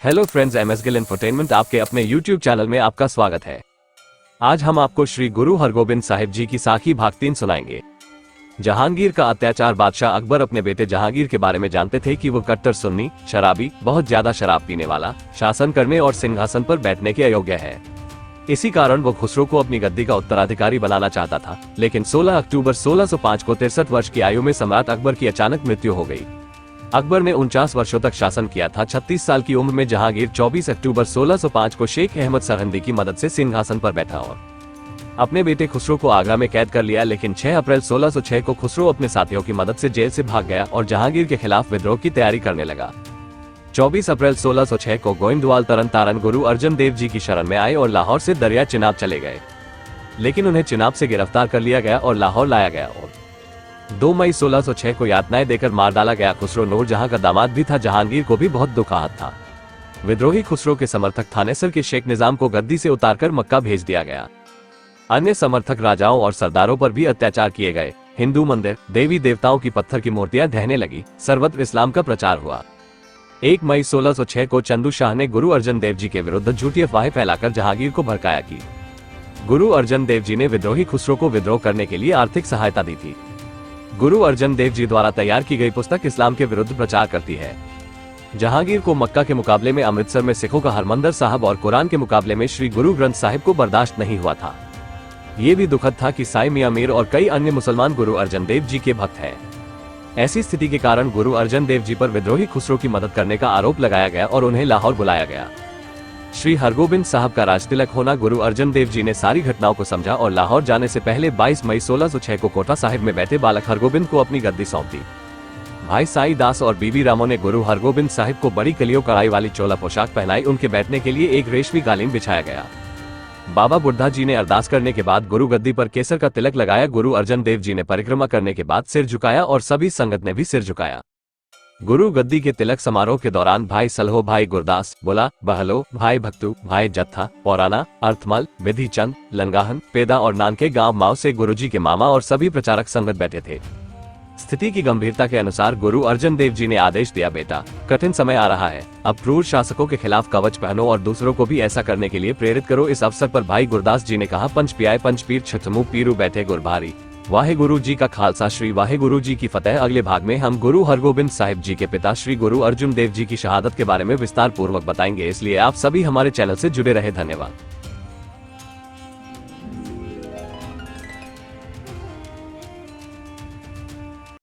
Hello friends, MS Gill infotainment आपके अपने YouTube channel में आपका स्वागत है। आज हम आपको श्री गुरु हरगोबिंद साहिब जी की साखी भाग 3 सुनाएंगे। जहांगीर का अत्याचार। बादशाह अकबर अपने बेटे जहांगीर के बारे में जानते थे कि वो कट्टर सुन्नी, शराबी, बहुत ज्यादा शराब पीने वाला, शासन करने और सिंहासन पर बैठने के अयोग्य है। इसी कारण वो खुसरो को अपनी गद्दी का उत्तराधिकारी बनाना चाहता था। लेकिन 16 अक्टूबर 1605 को 63 वर्ष की आयु में सम्राट अकबर की अचानक मृत्यु हो गई। अकबर ने 49 वर्षों तक शासन किया था। 36 साल की उम्र में जहांगीर 24 अक्टूबर 1605 को शेख अहमद सरहिंदी की मदद से सिंहासन पर बैठा और अपने बेटे खुसरो को आगरा में कैद कर लिया। लेकिन 6 अप्रैल 1606 को खुसरो अपने साथियों की मदद से जेल से भाग गया और जहांगीर के खिलाफ विद्रोह की तैयारी करने लगा। 24 अप्रैल 1606 को गोइंदवाल तरन तारण गुरु अर्जन देव जी की शरण में आए और लाहौर से दरिया चिनाब चले गए। लेकिन उन्हें चिनाब से गिरफ्तार कर लिया गया और लाहौर लाया गया और 2 मई 1606 को यातनाएं देकर मार डाला गया। खुसरो नूरजहां का दामाद भी था। जहांगीर को भी बहुत दुख आहत था। विद्रोही खुसरो के समर्थक थानेसर के शेख निजाम को गद्दी से उतारकर मक्का भेज दिया गया। अन्य समर्थक राजाओं और सरदारों पर भी अत्याचार किए गए। हिंदू मंदिर, देवी देवताओं की पत्थर की मूर्तियां ढहने लगी। सर्वत्र इस्लाम का प्रचार हुआ। 1 मई 1606 को चंदू शाह ने गुरु अर्जन देव जी के विरुद्ध झूठी अफवाहें फैलाकर जहांगीर को भड़काया कि गुरु अर्जन देव जी ने विद्रोही खुसरो को विद्रोह करने के लिए आर्थिक सहायता दी थी। गुरु अर्जन देव जी द्वारा तैयार की गई पुस्तक इस्लाम के विरुद्ध प्रचार करती है। जहांगीर को मक्का के मुकाबले में अमृतसर में सिखों का हरमंदिर साहब और कुरान के मुकाबले में श्री गुरु ग्रंथ साहिब को बर्दाश्त नहीं हुआ था। ये भी दुखद था कि साई मियां मीर और कई अन्य मुसलमान गुरु अर्जन देव जी के भक्त हैं। ऐसी स्थिति के कारण गुरु अर्जन देव जी पर विद्रोही खुसरो की मदद करने का आरोप लगाया गया और उन्हें लाहौर बुलाया गया। श्री हरगोबिंद साहब का राजतिलक होना। गुरु अर्जन देव जी ने सारी घटनाओं को समझा और लाहौर जाने से पहले 22 मई 1606 को कोटा साहिब में बैठे बालक हरगोबिंद को अपनी गद्दी सौंप दी। भाई साई दास और बीबी रामो ने गुरु हरगोबिंद साहिब को बड़ी कलियों कढ़ाई वाली चोला पोशाक पहनाई। उनके बैठने के लिए एक रेशमी कालीन बिछाया गया। बाबा बुढ़ा जी ने अरदास करने के बाद गुरु गद्दी पर केसर का तिलक लगाया। गुरु अर्जन देव जी ने परिक्रमा करने के बाद सिर झुकाया और सभी संगत ने भी सिर झुकाया। गुरु गद्दी के तिलक समारोह के दौरान भाई सलहो, भाई गुरदास, बुला, बहलो, भाई भक्तू, भाई जत्था, पौराना, अर्थमल, विधि चंद, लंगाहन, पेदा और नानके गांव माओ से गुरुजी के मामा और सभी प्रचारक संगत बैठे थे। स्थिति की गंभीरता के अनुसार गुरु अर्जन देव जी ने आदेश दिया, बेटा, कठिन समय आ रहा है। अब क्रूर शासकों के खिलाफ कवच पहनो और दूसरों को भी ऐसा करने के लिए प्रेरित करो। इस अवसर पर भाई गुरदास जी ने कहा, पंच पियाए पंच पीर छठमु पीरू बैठे गुरभारी। वाहे गुरु जी का खालसा, श्री वाहे गुरु जी की फतेह। अगले भाग में हम गुरु हरगोबिंद साहिब जी के पिता श्री गुरु अर्जुन देव जी की शहादत के बारे में विस्तार पूर्वक बताएंगे, इसलिए आप सभी हमारे चैनल से जुड़े रहे। धन्यवाद।